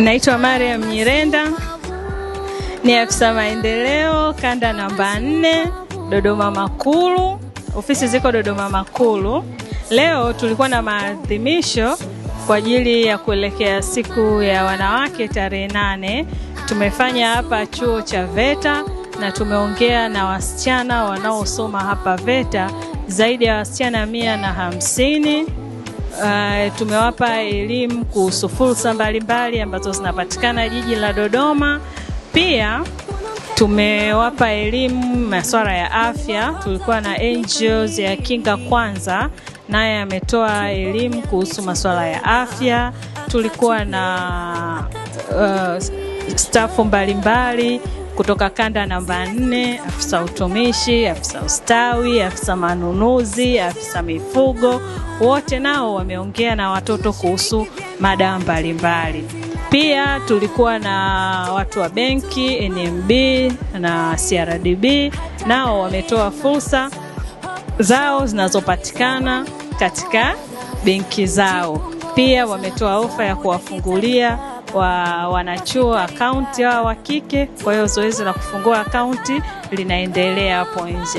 Naitwa Mariam Nyirenda, ni afisa maendeleo kanda namba 4 Dodoma Makulu. Ofisi ziko Dodoma Makulu. Leo tulikuwa na maadhimisho kwa ajili ya kuelekea siku ya wanawake tarehe 8. Tumefanya hapa chuo cha VETA na tumeongea na wasichana wanaosoma hapa VETA, zaidi ya wasichana 150. Tumewapa elimu kuhusu fursa mbalimbali ambazo zinapatikana jiji la Dodoma. Pia tumewapa elimu masuala ya afya. Tulikuwa na angels ya Kinga Kwanza, naye ametoa elimu kuhusu masuala ya afya. Tulikuwa na staff mbalimbali kutoka kanda namba 4, afisa utumishi, afisa ustawi, afisa manunuzi, afisa mifugo, wote nao wameongea na watoto kuhusu mada mbalimbali. Pia tulikuwa na watu wa benki, NMB na CRDB, nao wametoa fursa zao zinazopatikana katika benki zao. Pia wametoa ofa ya kuwafungulia wanachuo akaunti wa kike. Kwa hiyo zoezi la kufungua akaunti linaendelea hapo nje.